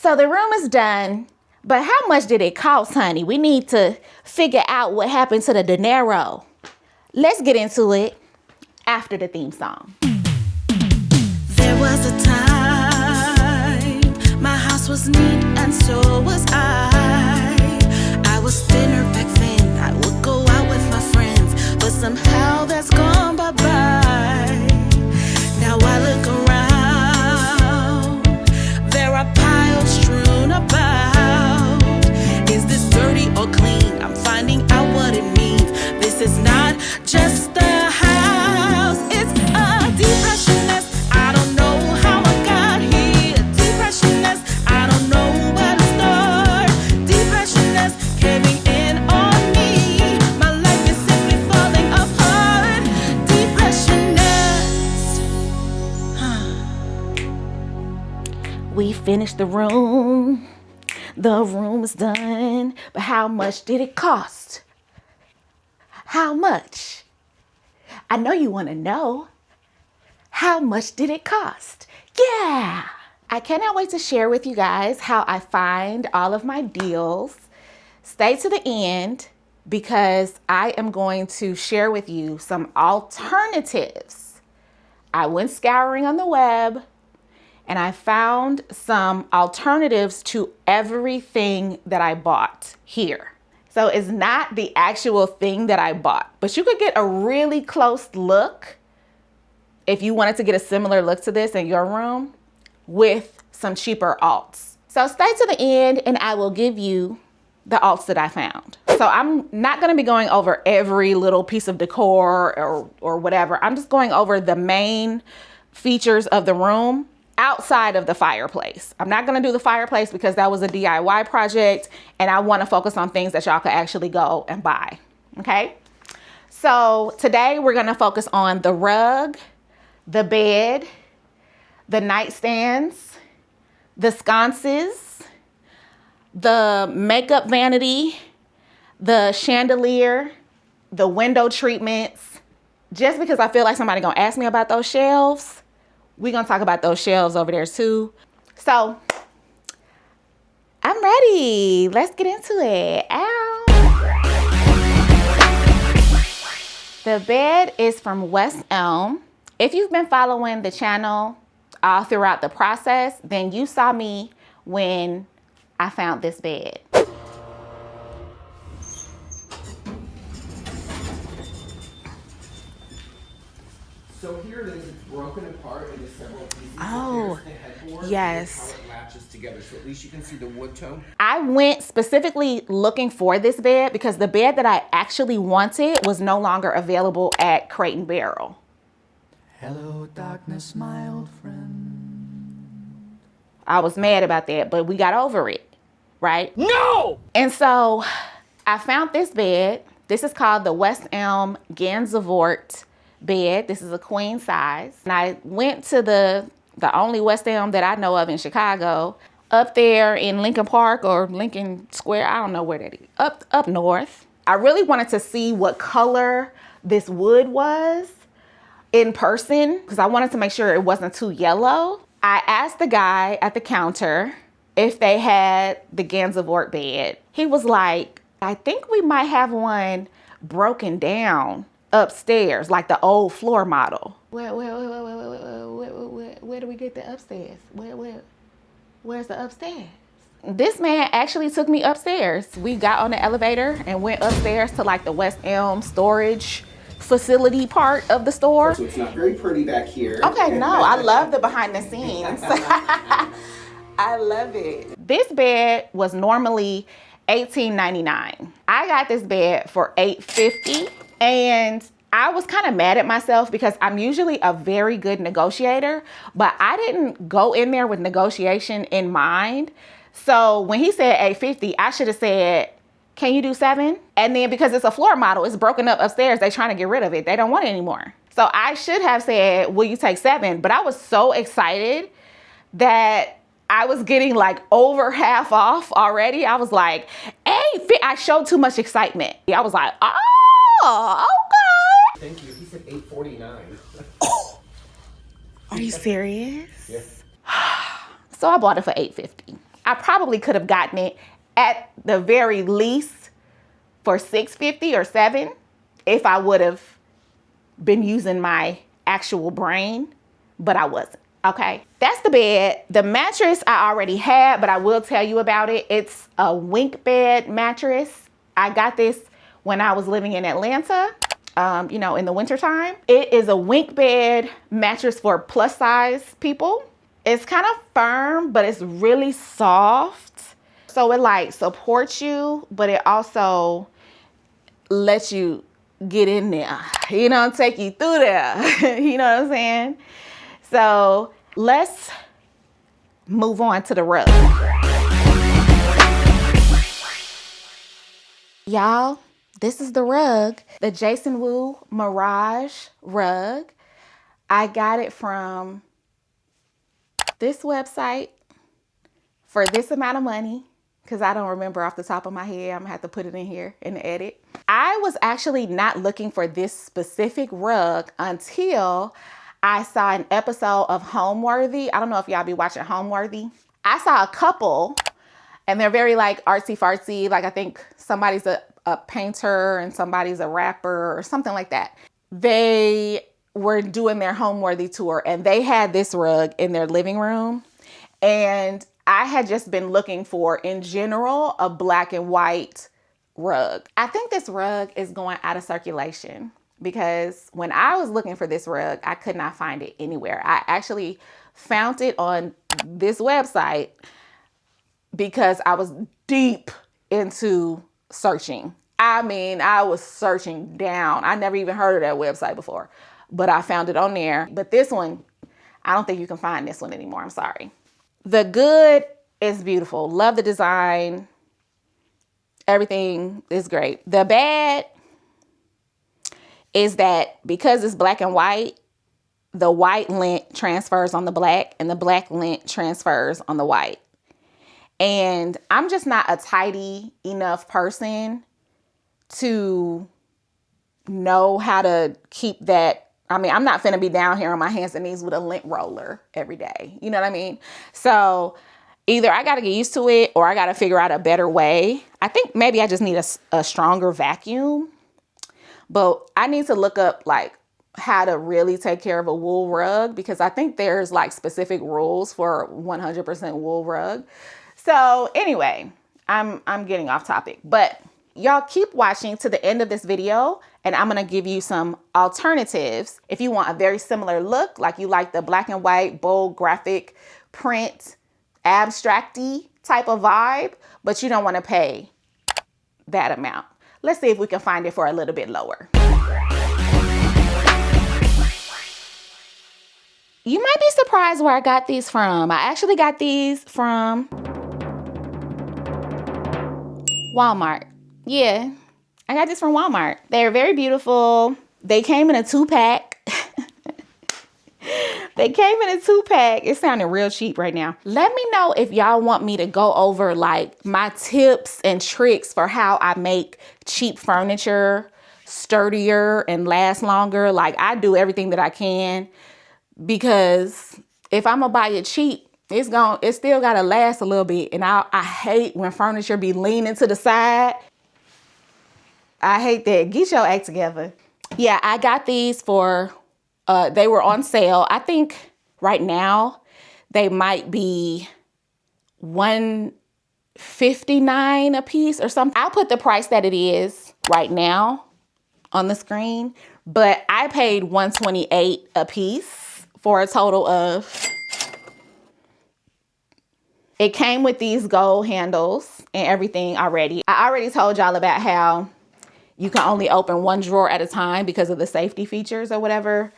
So the room is done, but how much did it cost, honey? We need to figure out what happened to the dinero. Let's get into it after the theme song. There was a time my house was neat and so was I. I was thinner back then. I would go out with my friends, but somehow that's gone bye-bye. Now I look around, there are piles strewn about. Is this dirty or clean? I'm finding out what it means. This is not just a house, it's a depression nest. I don't know how I got here. Depression nest, I don't know where to start. Depression nest caving in on me. My life is simply falling apart. Depression nest. We finished the room. The room is done. But how much did it cost? How much? I know you want to know. How much did it cost? Yeah! I cannot wait to share with you guys how I find all of my deals. Stay to the end because I am going to share with you some alternatives. I went scouring on the web and I found some alternatives to everything that I bought here. So it's not the actual thing that I bought, but you could get a really close look if you wanted to get a similar look to this in your room with some cheaper alts. So stay to the end and I will give you the alts that I found. So I'm not gonna be going over every little piece of decor or whatever. I'm just going over the main features of the room outside of the fireplace. I'm not gonna do the fireplace because that was a DIY project and I wanna focus on things that y'all could actually go and buy, okay? So today we're gonna focus on the rug, the bed, the nightstands, the sconces, the makeup vanity, the chandelier, the window treatments. Just because I feel like somebody gonna ask me about those shelves, we're gonna talk about those shelves over there too. So I'm ready. Let's get into it. Ow. The bed is from West Elm. If you've been following the channel all throughout the process, then you saw me when I found this bed. So here it is, it's broken apart into several pieces. Oh, the headboard, yes. how it latches together, so at least you can see the wood tone. I went specifically looking for this bed because the bed that I actually wanted was no longer available at Crate and Barrel. Hello, darkness, my old friend. I was mad about that, but we got over it, right? No! And so I found this bed. This is called the West Elm Gansevoort bed. This is a queen size. And I went to the only West Elm that I know of in Chicago, up there in Lincoln Park or Lincoln Square. I don't know where that is. Up north. I really wanted to see what color this wood was in person because I wanted to make sure it wasn't too yellow. I asked the guy at the counter if they had the Gansevoort bed. He was like, I think we might have one broken down upstairs, like the old floor model. Where do we get the upstairs? Where's the upstairs? This man actually took me upstairs. We got on the elevator and went upstairs to like the West Elm storage facility part of the store. So it's not very pretty back here. Okay, no, I love the behind the scenes. I love it. This bed was normally $18.99. I got this bed for $8.50, and I was kind of mad at myself because I'm usually a very good negotiator, but I didn't go in there with negotiation in mind. So when he said $8.50, I should have said, can you do $7? And then because it's a floor model, it's broken up upstairs, they're trying to get rid of it. They don't want it anymore. So I should have said, will you take $7? But I was so excited that I was getting like over half off already. I was like, $8.50. I showed too much excitement. I was like, oh, okay. Thank you. He said $8.49. Are you serious? Yes. So I bought it for $8.50. I probably could have gotten it at the very least for $6.50 or $7 if I would have been using my actual brain, but I wasn't. Okay, that's the bed. The mattress I already had, but I will tell you about it. It's a wink bed mattress. I got this when I was living in Atlanta, you know, in the wintertime. It is a wink bed mattress for plus size people. It's kind of firm, but it's really soft. So it like supports you, but it also lets you get in there, you know, take you through there. You know what I'm saying? So let's move on to the rug. Y'all, this is the rug, the Wu Mirage rug. I got it from this website for this amount of money, because I don't remember off the top of my head. I'm gonna have to put it in here in the edit. I was actually not looking for this specific rug until I saw an episode of Homeworthy. I don't know if y'all be watching Homeworthy. I saw a couple and they're very like artsy fartsy. Like I think somebody's a painter and somebody's a rapper or something like that. They were doing their Homeworthy tour and they had this rug in their living room. And I had just been looking for, in general, a black and white rug. I think this rug is going out of circulation because when I was looking for this rug, I could not find it anywhere. I actually found it on this website because I was deep into searching. I mean, I was searching down. I never even heard of that website before, but I found it on there. But this one, I don't think you can find this one anymore. I'm sorry. The good is beautiful. Love the design. Everything is great. The bad is that because it's black and white, the white lint transfers on the black and the black lint transfers on the white. And I'm just not a tidy enough person to know how to keep that. I mean, I'm not finna be down here on my hands and knees with a lint roller every day. You know what I mean? So either I got to get used to it or I got to figure out a better way. I think maybe I just need a stronger vacuum. But I need to look up like how to really take care of a wool rug because I think there's like specific rules for 100% wool rug. So anyway, I'm getting off topic, but y'all keep watching to the end of this video and I'm going to give you some alternatives. If you want a very similar look, like you like the black and white, bold graphic print, abstract-y type of vibe, but you don't want to pay that amount. Let's see if we can find it for a little bit lower. You might be surprised where I got these from. I actually got these from Walmart. Yeah, I got this from Walmart. They're very beautiful. They came in a 2-pack. They came in a 2-pack. It's sounding real cheap right now. Let me know if y'all want me to go over like my tips and tricks for how I make cheap furniture sturdier and last longer. Like I do everything that I can because if I'm gonna buy it cheap, it's still gotta last a little bit. And I hate when furniture be leaning to the side. I hate that. Get your act together. Yeah, I got these for they were on sale. I think right now they might be $159 a piece or something. I'll put the price that it is right now on the screen, but I paid $128 a piece for a total of. It came with these gold handles and everything already. I already told y'all about how you can only open one drawer at a time because of the safety features or whatever.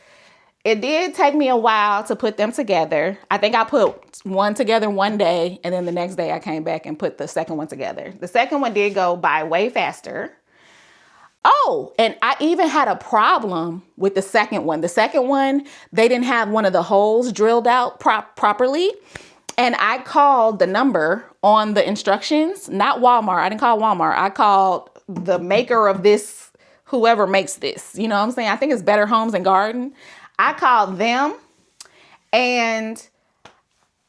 It did take me a while to put them together. I think I put one together one day and then the next day I came back and put the second one together. The second one did go by way faster. Oh, and I even had a problem with the second one. The second one, they didn't have one of the holes drilled out properly. And I called the number on the instructions, not Walmart. I didn't call Walmart. I called the maker of this, whoever makes this. You know what I'm saying? I think it's Better Homes and Garden. I called them and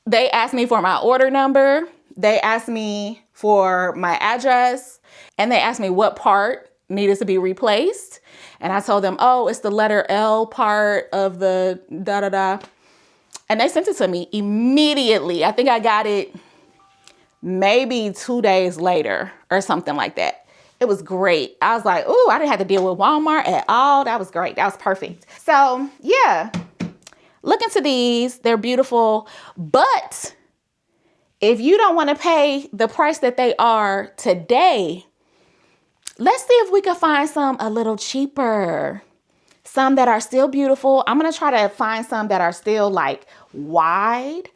they asked me for my order number. they asked me for my address and they asked me what part needed to be replaced. And I told them, oh, it's the letter L part of the da-da-da. And they sent it to me immediately. I think I got it maybe 2 days later or something like that. It was great. I was like, ooh, I didn't have to deal with Walmart at all. That was great. That was perfect. So yeah, look into these. They're beautiful. But if you don't want to pay the price that they are today, let's see if we can find some a little cheaper. Some that are still beautiful. I'm going to try to find some that are still like wide.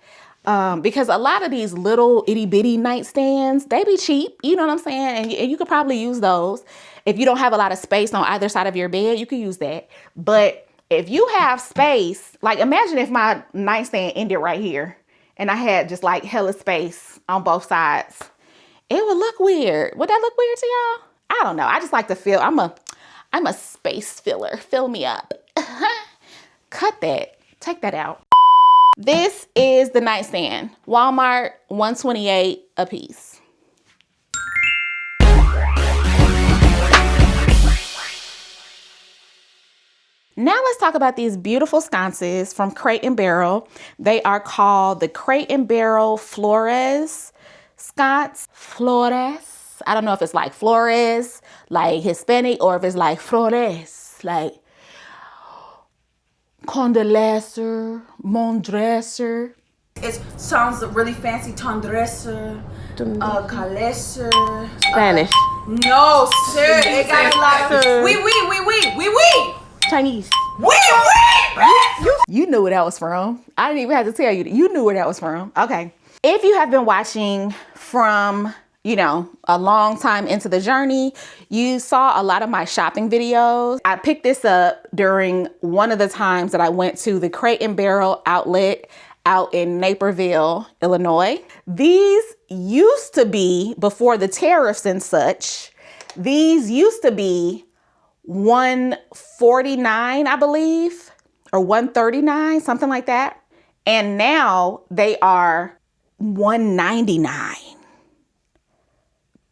Because a lot of these little itty bitty nightstands, they be cheap. You know what I'm saying? And you could probably use those. If you don't have a lot of space on either side of your bed, you could use that. But if you have space, like imagine if my nightstand ended right here and I had just like hella space on both sides. It would look weird. Would that look weird to y'all? I don't know. I just like to feel, I'm a space filler. Fill me up. Cut that. Take that out. This is the nightstand. Walmart, $128 a piece. Now let's talk about these beautiful sconces from Crate and Barrel. They are called the Crate and Barrel Flores sconce. Flores. I don't know if it's like Flores, like Hispanic, or if it's like Flores, like Chandelier, Mondresser. It sounds really fancy. Tendresser, calesser. Spanish. No, sir. It got a lot of. Oui. Chinese. Oui. You knew where that was from. I didn't even have to tell you that. You knew where that was from. Okay. If you have been watching from, a long time into the journey, you saw a lot of my shopping videos. I picked this up during one of the times that I went to the Crate and Barrel outlet out in Naperville, Illinois. These used to be, before the tariffs and such, these used to be $149, I believe, or $139, something like that. And now they are $199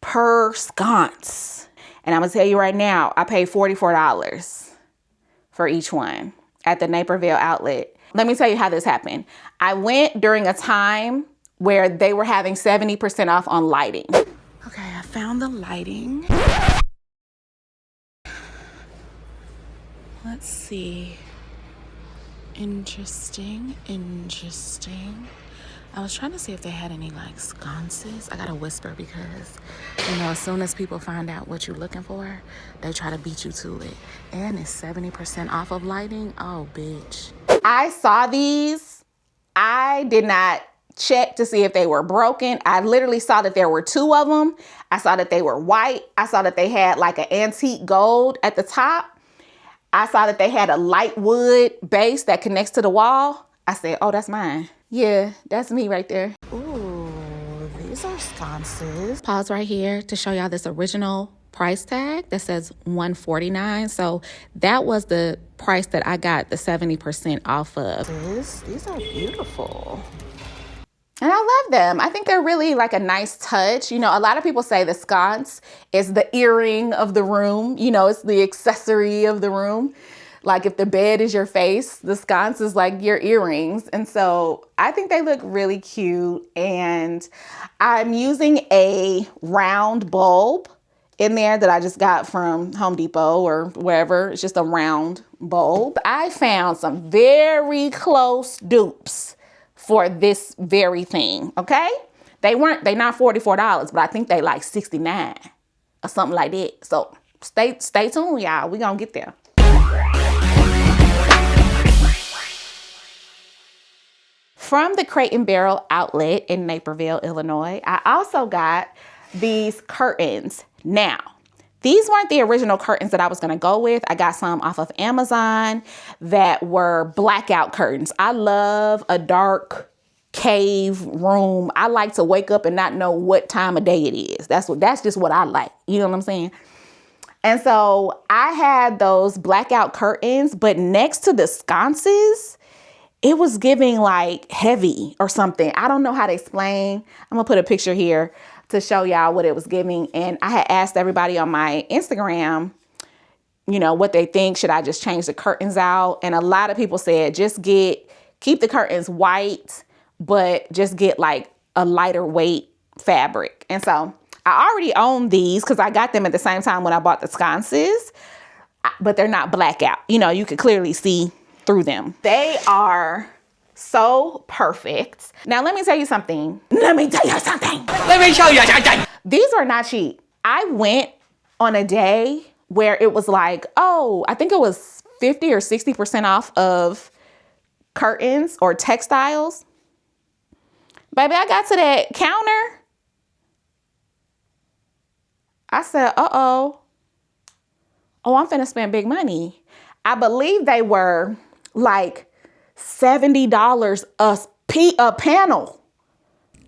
per sconce. And I'm gonna tell you right now, I paid $44 for each one at the Naperville outlet. Let me tell you how this happened. I went during a time where they were having 70% off on lighting. Okay, I found the lighting. Let's see. Interesting. I was trying to see if they had any like sconces. I gotta whisper because, as soon as people find out what you're looking for, they try to beat you to it. And it's 70% off of lighting. Oh, bitch. I saw these. I did not check to see if they were broken. I literally saw that there were 2 of them. I saw that they were white. I saw that they had like an antique gold at the top. I saw that they had a light wood base that connects to the wall. I said, oh, that's mine. Yeah, that's me right there. Ooh, these are sconces. Pause right here to show y'all this original price tag that says $149. So that was the price that I got the 70% off of. These are beautiful. And I love them. I think they're really like a nice touch. A lot of people say the sconce is the earring of the room. It's the accessory of the room. Like if the bed is your face, the sconce is like your earrings. And so I think they look really cute. And I'm using a round bulb in there that I just got from Home Depot or wherever. It's just a round bulb. I found some very close dupes for this very thing, okay? They not $44, but I think they like $69 or something like that. So stay tuned, y'all. We gonna get there. From the Crate and Barrel outlet in Naperville, Illinois, I also got these curtains. Now, these weren't the original curtains that I was gonna go with. I got some off of Amazon that were blackout curtains. I love a dark cave room. I like to wake up and not know what time of day it is. That's just what I like. You know what I'm saying? And so I had those blackout curtains, but next to the sconces, it was giving like heavy or something. I don't know how to explain. I'm gonna put a picture here to show y'all what it was giving. And I had asked everybody on my Instagram, you know, what they think. Should I just change the curtains out? And a lot of people said, just keep the curtains white, but just get like a lighter weight fabric. And so I already own these because I got them at the same time when I bought the sconces, but they're not blackout. You know, you could clearly see through them. They are so perfect. Now, let me tell you something. Let me tell you something. Let me show you something. These are not cheap. I went on a day where it was like, oh, I think it was 50 or 60% off of curtains or textiles. Baby, I got to that counter. I said, uh-oh. Oh, I'm finna spend big money. I believe they were like $70 a panel.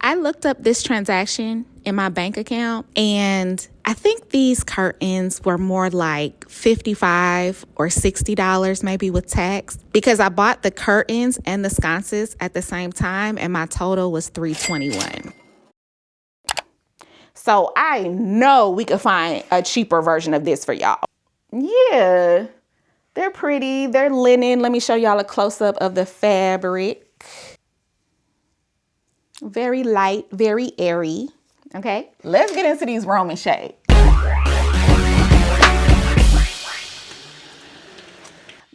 I looked up this transaction in my bank account, and I think these curtains were more like $55 or $60 maybe with tax, because I bought the curtains and the sconces at the same time, and my total was $321. So I know we could find a cheaper version of this for y'all. Yeah, they're pretty. They're linen. Let me show y'all a close-up of the fabric. Very light, very airy. Okay, let's get into these Roman shades.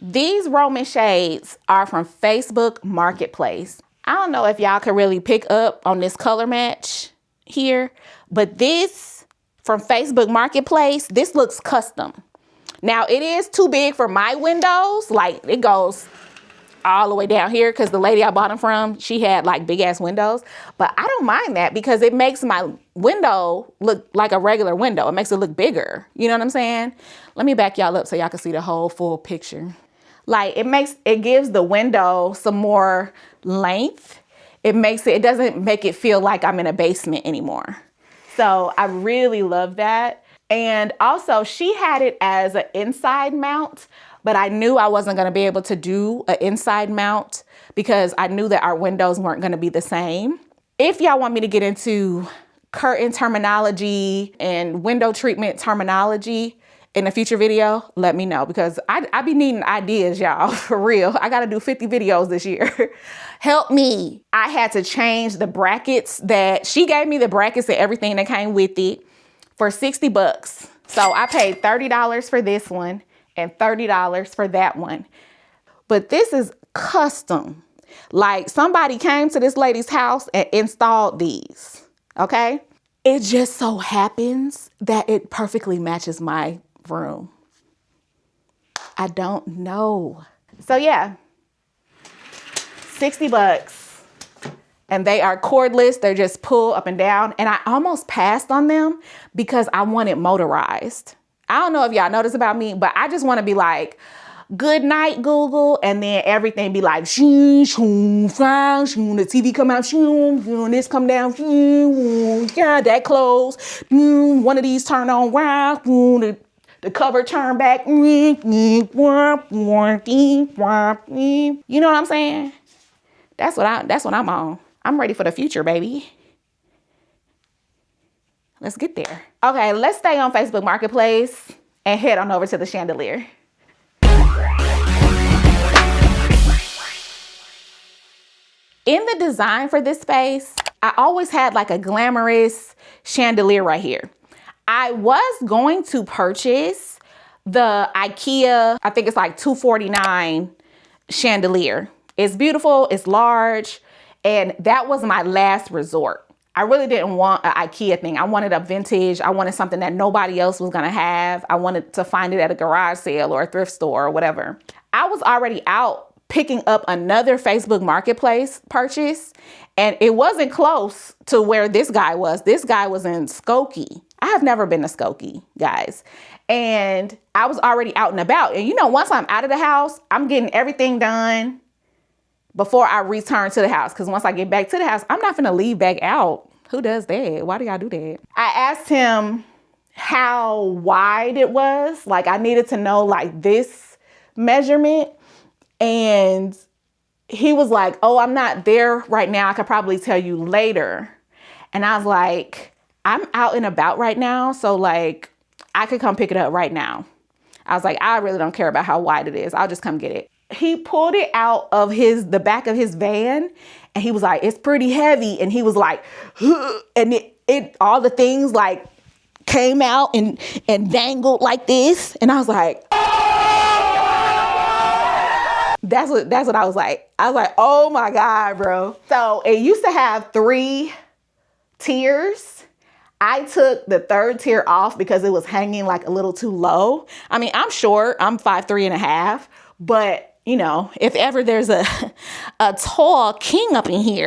These Roman shades are from Facebook Marketplace. I don't know if y'all can really pick up on this color match here, but this from Facebook Marketplace, this looks custom. Now, it is too big for my windows. Like, it goes all the way down here because the lady I bought them from, she had like big ass windows. But I don't mind that because it makes my window look like a regular window. It makes it look bigger. You know what I'm saying? Let me back y'all up so y'all can see the whole full picture. Like, it gives the window some more length. It doesn't make it feel like I'm in a basement anymore. So I really love that. And also, she had it as an inside mount, but I knew I wasn't going to be able to do an inside mount because I knew that our windows weren't going to be the same. If y'all want me to get into curtain terminology and window treatment terminology in a future video, let me know, because I be needing ideas, y'all, for real. I got to do 50 videos this year. Help me. I had to change the brackets that she gave me, the brackets and everything that came with it, for $60. So I paid $30 for this one and $30 for that one. But this is custom. Like, somebody came to this lady's house and installed these, okay? It just so happens that it perfectly matches my room. I don't know. So yeah, $60. And they are cordless. They're just pull up and down. And I almost passed on them because I wanted motorized. I don't know if y'all know this about me, but I just want to be like, good night, Google. And then everything be like, shoo, shoo, fly, shoo, the TV come out, shoo, shoo, this come down, shoo, yeah, that close, one of these turn on, the cover turn back. You know what I'm saying? That's what I'm on. I'm ready for the future, baby. Let's get there. Okay, let's stay on Facebook Marketplace and head on over to the chandelier. In the design for this space, I always had like a glamorous chandelier right here. I was going to purchase the IKEA, I think it's like $249 chandelier. It's beautiful, it's large, and that was my last resort. I really didn't want an IKEA thing. I wanted a vintage. I wanted something that nobody else was gonna have. I wanted to find it at a garage sale or a thrift store or whatever. I was already out picking up another Facebook Marketplace purchase, and it wasn't close to where this guy was. This guy was in Skokie. I have never been to Skokie, guys. And I was already out and about. And you know, once I'm out of the house, I'm getting everything done before I return to the house. Because once I get back to the house, I'm not gonna leave back out. Who does that? Why do y'all do that? I asked him how wide it was. Like, I needed to know like this measurement. And he was like, oh, I'm not there right now. I could probably tell you later. And I was like, I'm out and about right now. So like, I could come pick it up right now. I was like, I really don't care about how wide it is. I'll just come get it. He pulled it out of the back of his van, and he was like, it's pretty heavy. And he was like, and it all the things like came out and dangled like this. And I was like, that's what I was like. I was like, oh my God, bro. So it used to have 3 tiers. I took the 3rd tier off because it was hanging like a little too low. I mean, I'm short, I'm 5'3.5", but you know, if ever there's a tall king up in here,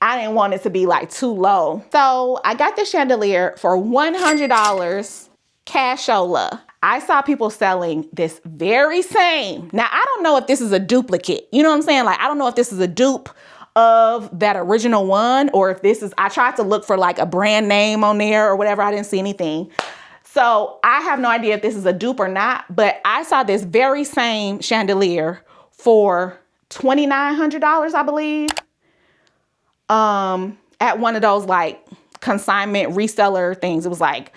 I didn't want it to be like too low. So I got the chandelier for $100 cashola. I saw people selling this very same. Now, I don't know if this is a duplicate. You know what I'm saying? Like, I don't know if this is a dupe of that original one, or if this is, I tried to look for like a brand name on there or whatever. I didn't see anything. So I have no idea if this is a dupe or not, but I saw this very same chandelier for $2,900, I believe. At one of those like consignment reseller things. It was like,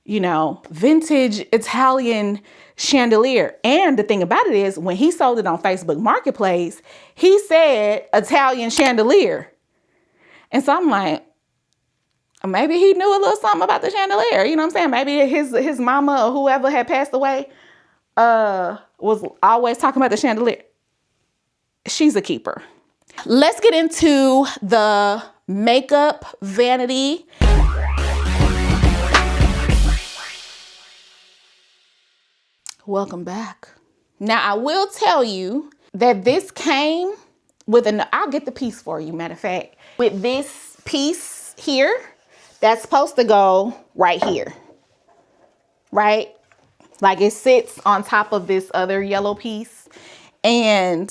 you know, vintage Italian chandelier. And the thing about it is, when he sold it on Facebook Marketplace, he said Italian chandelier. And so I'm like, maybe he knew a little something about the chandelier. You know what I'm saying? Maybe his mama or whoever had passed away was always talking about the chandelier. She's a keeper. Let's get into the makeup vanity. Welcome back. Now, I will tell you that this came with I'll get the piece for you, matter of fact. With this piece here, that's supposed to go right here, right? Like it sits on top of this other yellow piece, and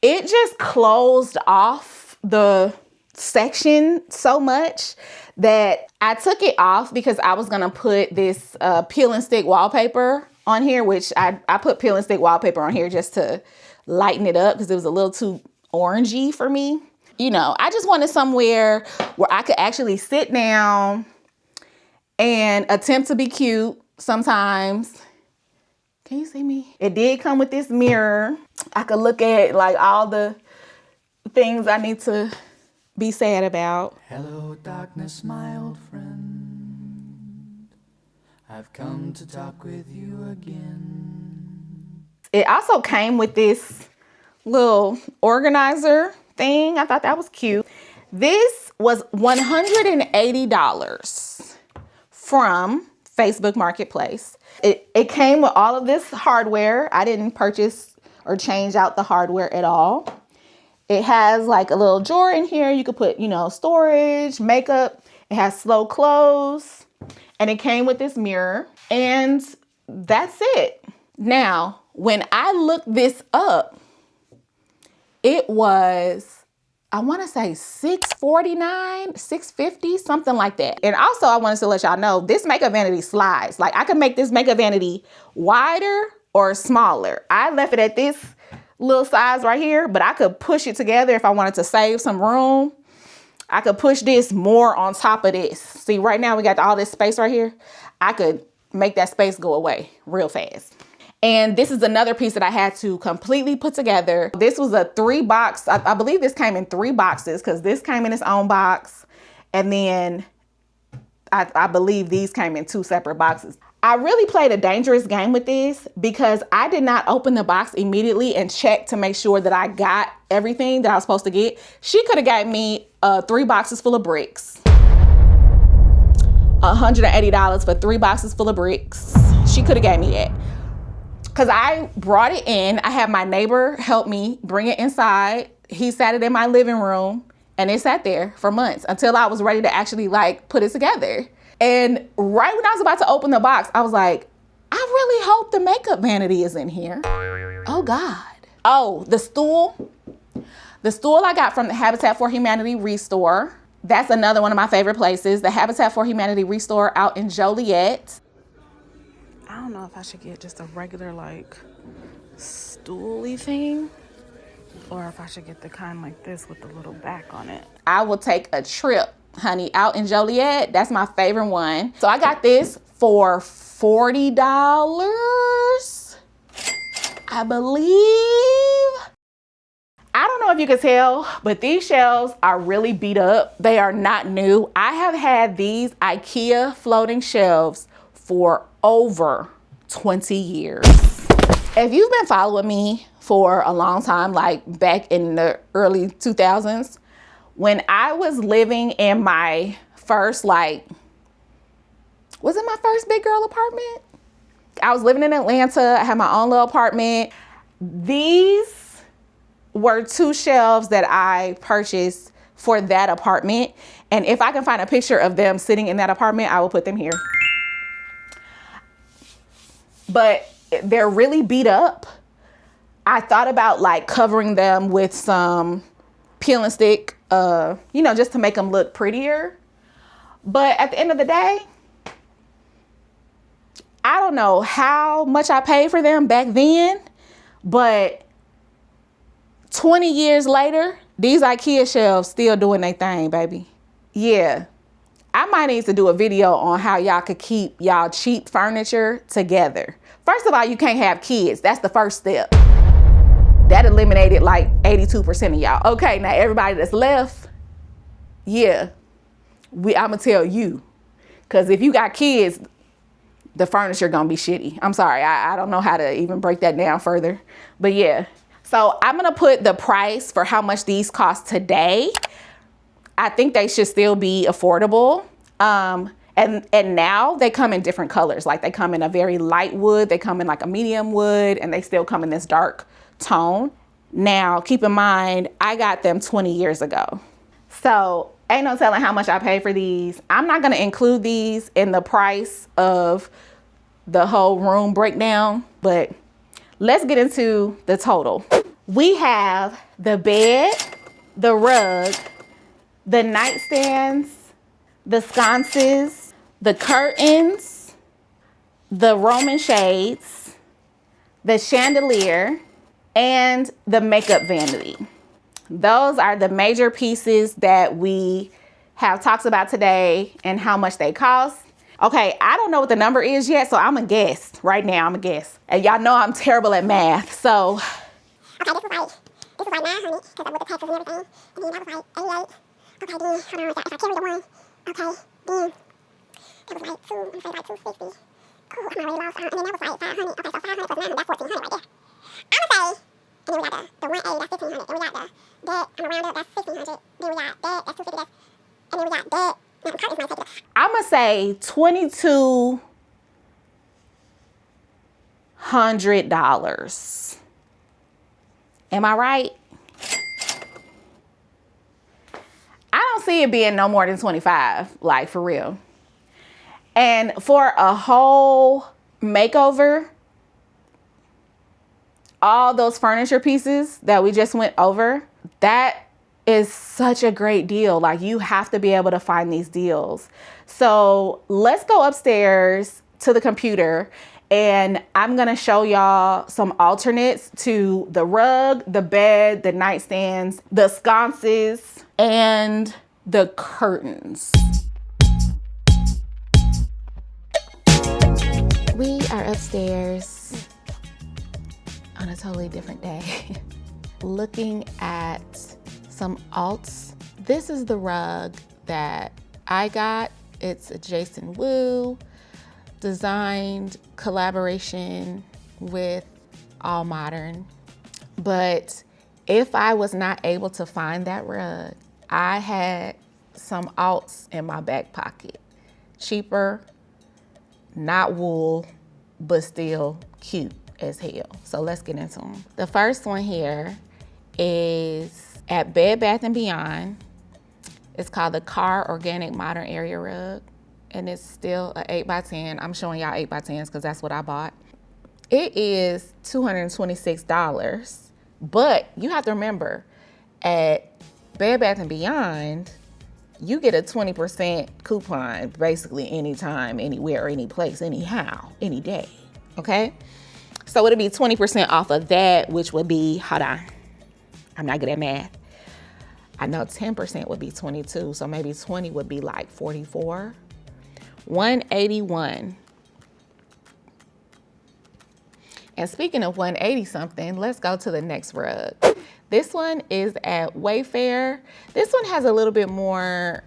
it just closed off the section so much that I took it off because I was gonna put this peel and stick wallpaper on here, which I put peel and stick wallpaper on here just to lighten it up because it was a little too orangey for me. You know, I just wanted somewhere where I could actually sit down and attempt to be cute sometimes. Can you see me? It did come with this mirror. I could look at like all the things I need to be sad about. Hello, darkness, my old friend. I've come to talk with you again. It also came with this little organizer thing. I thought that was cute. This was $180 from Facebook Marketplace. It came with all of this hardware. I didn't purchase or change out the hardware at all. It has like a little drawer in here. You could put, you know, storage, makeup. It has slow close, and it came with this mirror, and that's it. Now, when I looked this up, it was, I want to say $649, $650, something like that. And also I wanted to let y'all know this makeup vanity slides. Like I could make this makeup vanity wider or smaller. I left it at this little size right here, but I could push it together if I wanted to save some room. I could push this more on top of this. See, right now we got all this space right here. I could make that space go away real fast. And this is another piece that I had to completely put together. This was a 3-box. I believe this came in 3 boxes because this came in its own box. And then I believe these came in 2 separate boxes. I really played a dangerous game with this because I did not open the box immediately and check to make sure that I got everything that I was supposed to get. She could have got me 3 boxes full of bricks. $180 for 3 boxes full of bricks. She could have got me that. Because I brought it in. I had my neighbor help me bring it inside. He sat it in my living room and it sat there for months until I was ready to actually like put it together. And right when I was about to open the box, I was like, I really hope the makeup vanity is in here. Oh God. Oh, the stool. The stool I got from the Habitat for Humanity Restore. That's another one of my favorite places. The Habitat for Humanity Restore out in Joliet. I don't know if I should get just a regular like stooly thing. or if I should get the kind like this with the little back on it. I will take a trip, honey, out in Joliet. That's my favorite one. So I got this for $40, I believe. I don't know if you can tell, but these shelves are really beat up. They are not new. I have had these IKEA floating shelves for over 20 years. If you've been following me for a long time, like back in the early 2000s, when I was living in my first, was it my first big girl apartment? I was living in Atlanta. I had my own little apartment. These were 2 shelves that I purchased for that apartment. And if I can find a picture of them sitting in that apartment, I will put them here. But they're really beat up. I thought about like covering them with some peel and stick, just to make them look prettier. But at the end of the day, I don't know how much I paid for them back then, but 20 years later, these IKEA shelves still doing their thing, baby. Yeah, I might need to do a video on how y'all could keep y'all cheap furniture together. First of all, you can't have kids. That's the first step. That eliminated like 82% of y'all. Okay, now everybody that's left, yeah, I'ma tell you. Because if you got kids, the furniture gonna be shitty. I'm sorry, I don't know how to even break that down further. But yeah, so I'm gonna put the price for how much these cost today. I think they should still be affordable. And now they come in different colors. Like they come in a very light wood, they come in like a medium wood, and they still come in this dark tone. Now, keep in mind, I got them 20 years ago. So ain't no telling how much I paid for these. I'm not gonna include these in the price of the whole room breakdown, but let's get into the total. We have the bed, the rug, the nightstands, the sconces, the curtains, the Roman shades, the chandelier, and the makeup vanity. Those are the major pieces that we have talked about today and how much they cost. Okay, I don't know what the number is yet, so I'm gonna guess right now. And y'all know I'm terrible at math, so. Okay, this is like math, honey, because I looked at taxes and everything, and then that was like 88. Okay, then, hold on, if I carry the one, okay, then, that was like I'm gonna say like 260. Cool, I'm already lost, and then that was like 500. Okay, so 500 plus 900, that's 1,400 right there. I'm gonna say, and then we got the 180, that's 1,500, then we got the debt, I'm gonna round up, that's 1,600, then we got debt, that's 250, that's, and then we got debt. Now, the curtains might take it. I'm gonna say $2,200. Am I right? I don't see it being no more than 25, like for real. And for a whole makeover, all those furniture pieces that we just went over, that is such a great deal. Like you have to be able to find these deals. So let's go upstairs to the computer and I'm gonna show y'all some alternates to the rug, the bed, the nightstands, the sconces, and the curtains. We are upstairs on a totally different day, looking at some alts. This is the rug that I got. It's a Jason Wu designed collaboration with All Modern. But if I was not able to find that rug, I had some alts in my back pocket. Cheaper, not wool, but still cute as hell. So let's get into them. The first one here is at Bed Bath & Beyond. It's called the Car Organic Modern Area Rug. And it's still an 8x10. I'm showing y'all 8x10s because that's what I bought. It is $226, but you have to remember at Bed Bath & Beyond, you get a 20% coupon basically anytime, anywhere, any place, anyhow, any day, okay? So it'll be 20% off of that, which would be, hold on, I'm not good at math. I know 10% would be 22, so maybe 20 would be like 44. 181. And speaking of 180 something, let's go to the next rug. This one is at Wayfair. This one has a little bit more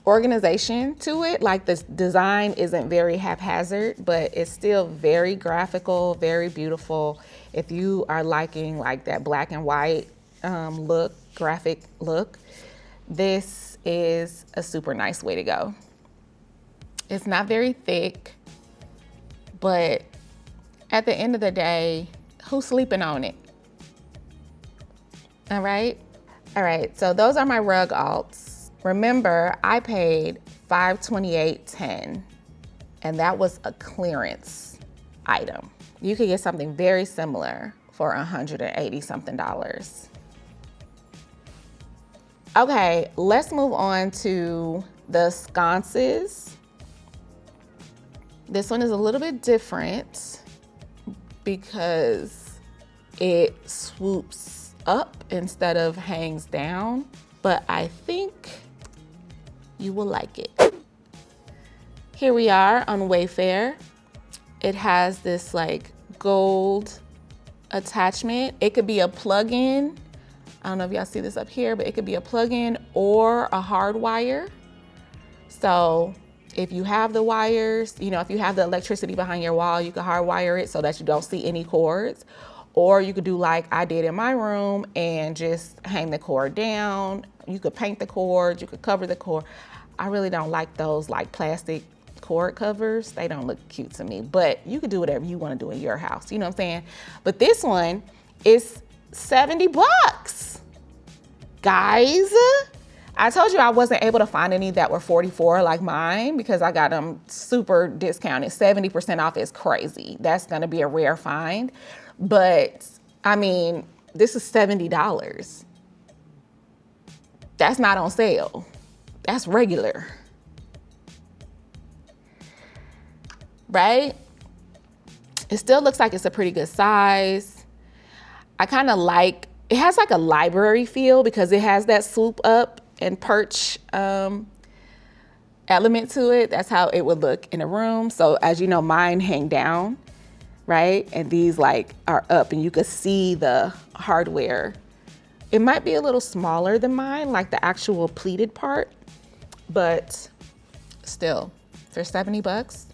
organization to it. Like the design isn't very haphazard, but it's still very graphical, very beautiful. If you are liking like that black and white look, graphic look, this is a super nice way to go. It's not very thick, but at the end of the day, who's sleeping on it? All right, so those are my rug alts. Remember, I paid $528.10, and that was a clearance item. You could get something very similar for $180 something. Okay, let's move on to the sconces. This one is a little bit different because it swoops up instead of hangs down, but I think you will like it. Here we are on Wayfair. It has this like gold attachment. It could be a plug-in. I don't know if y'all see this up here, but it could be a plug-in or a hard wire. So if you have the wires, you know, if you have the electricity behind your wall, you can hardwire it so that you don't see any cords. Or you could do like I did in my room and just hang the cord down. You could paint the cord, you could cover the cord. I really don't like those like plastic cord covers. They don't look cute to me, but you could do whatever you want to do in your house. You know what I'm saying? But this one is $70, guys. I told you I wasn't able to find any that were 44 like mine because I got them super discounted. 70% off is crazy. That's gonna be a rare find. But I mean, this is $70. That's not on sale. That's regular. Right? It still looks like it's a pretty good size. I kind of like, it has like a library feel because it has that swoop up and perch element to it. That's how it would look in a room. So as you know, mine hang down, right? And these like are up and you could see the hardware. It might be a little smaller than mine, like the actual pleated part, but still for $70,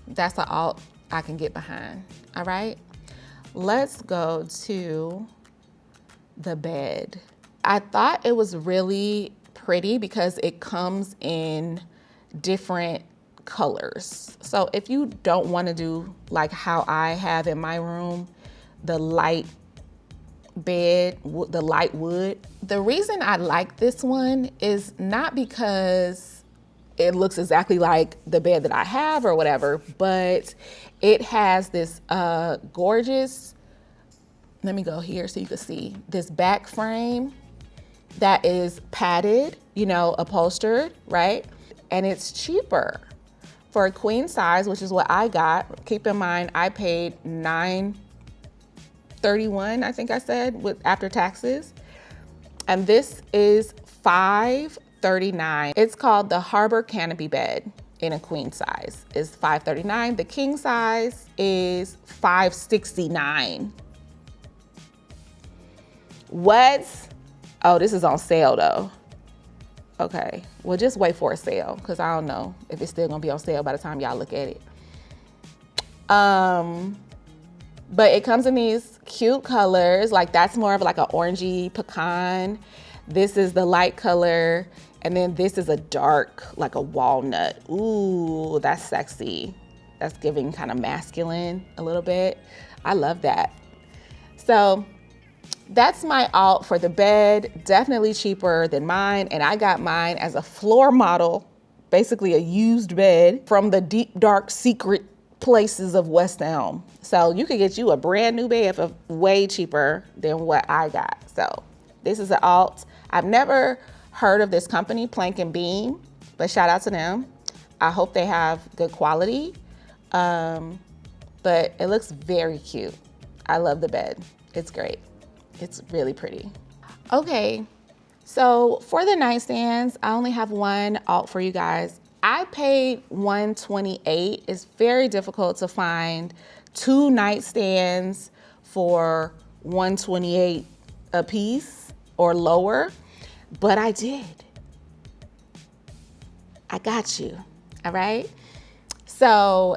that's an alt I can get behind, all right? Let's go to the bed. I thought it was really pretty because it comes in different colors. So if you don't want to do like how I have in my room, the light bed, the light wood. The reason I like this one is not because it looks exactly like the bed that I have or whatever, but it has this gorgeous, let me go here so you can see, this back frame that is padded, you know, upholstered, right? And it's cheaper for a queen size, which is what I got. Keep in mind, I paid $931, I think I said, with after taxes. And this is $539. It's called the Harbor Canopy Bed in a queen size. It's $539. The king size is $569. What? Oh, this is on sale though. Okay, well just wait for a sale because I don't know if it's still gonna be on sale by the time y'all look at it. But it comes in these cute colors. Like that's more of like an orangey pecan. This is the light color. And then this is a dark, like a walnut. Ooh, that's sexy. That's giving kind of masculine a little bit. I love that. So that's my alt for the bed. Definitely cheaper than mine. And I got mine as a floor model, basically a used bed from the deep, dark, secret places of West Elm. So you could get you a brand new bed for way cheaper than what I got. So this is an alt. I've never heard of this company, Plank and Beam, but shout out to them. I hope they have good quality, but it looks very cute. I love the bed. It's great. It's really pretty. Okay, so for the nightstands, I only have one alt for you guys. I paid $128. It's very difficult to find 2 nightstands for $128 a piece or lower, but I did. I got you, all right? So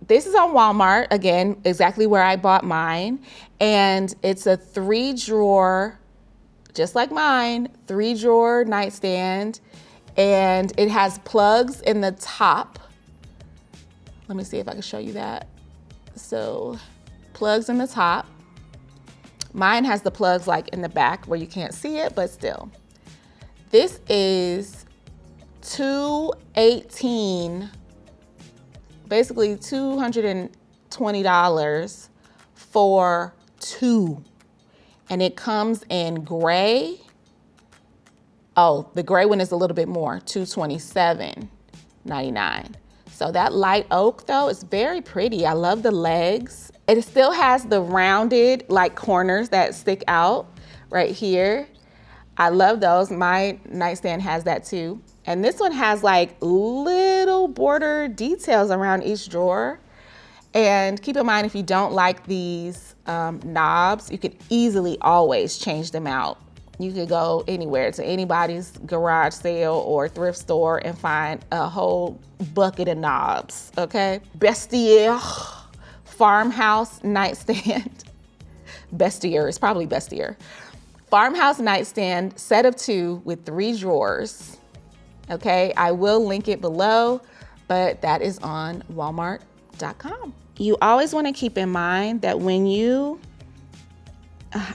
this is on Walmart, again, exactly where I bought mine. And it's a 3-drawer, just like mine, 3-drawer nightstand. And it has plugs in the top. Let me see if I can show you that. So plugs in the top. Mine has the plugs like in the back where you can't see it, but still. This is $218, basically $220 for 2. And it comes in gray. Oh, the gray one is a little bit more, $227.99. So that light oak though is very pretty. I love the legs. It still has the rounded like corners that stick out right here. I love those. My nightstand has that too. And this one has like little border details around each drawer. And keep in mind, if you don't like these knobs, you could easily always change them out. You could go anywhere to anybody's garage sale or thrift store and find a whole bucket of knobs, okay? Bestiaire farmhouse nightstand. Bestiaire, it's probably Bestiaire. Farmhouse nightstand, set of 2 with 3 drawers, okay? I will link it below, but that is on walmart.com. You always wanna keep in mind that when you,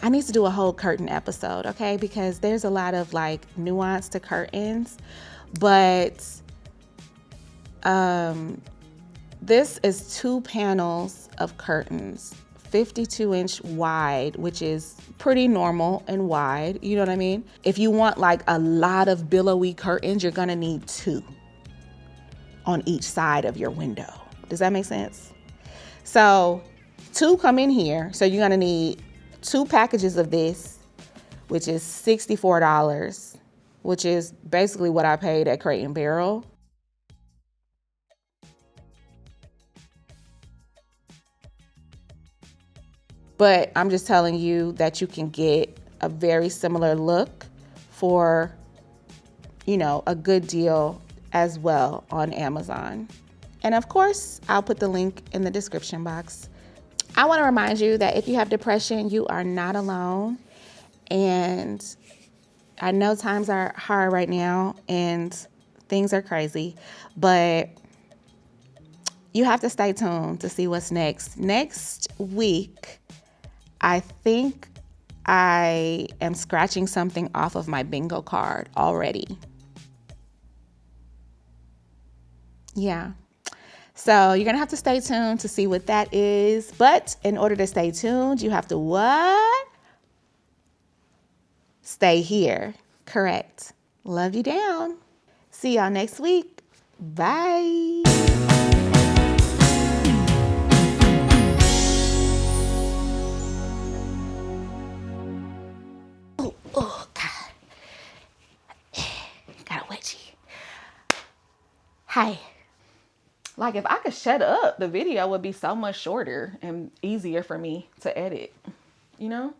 I need to do a whole curtain episode, okay? Because there's a lot of like nuance to curtains, but this is 2 panels of curtains, 52-inch wide, which is pretty normal and wide, you know what I mean? If you want like a lot of billowy curtains, you're gonna need 2 on each side of your window. Does that make sense? So 2 come in here, so you're gonna need 2 packages of this, which is $64, which is basically what I paid at Crate & Barrel. But I'm just telling you that you can get a very similar look for, you know, a good deal as well on Amazon. And of course, I'll put the link in the description box. I want to remind you that if you have depression, you are not alone. And I know times are hard right now and things are crazy, but you have to stay tuned to see what's next. Next week, I think I am scratching something off of my bingo card already. Yeah. So you're gonna have to stay tuned to see what that is. But in order to stay tuned, you have to what? Stay here. Correct. Love you down. See y'all next week. Bye. Oh, God. Got a wedgie. Hi. Like if I could shut up, the video would be so much shorter and easier for me to edit, you know?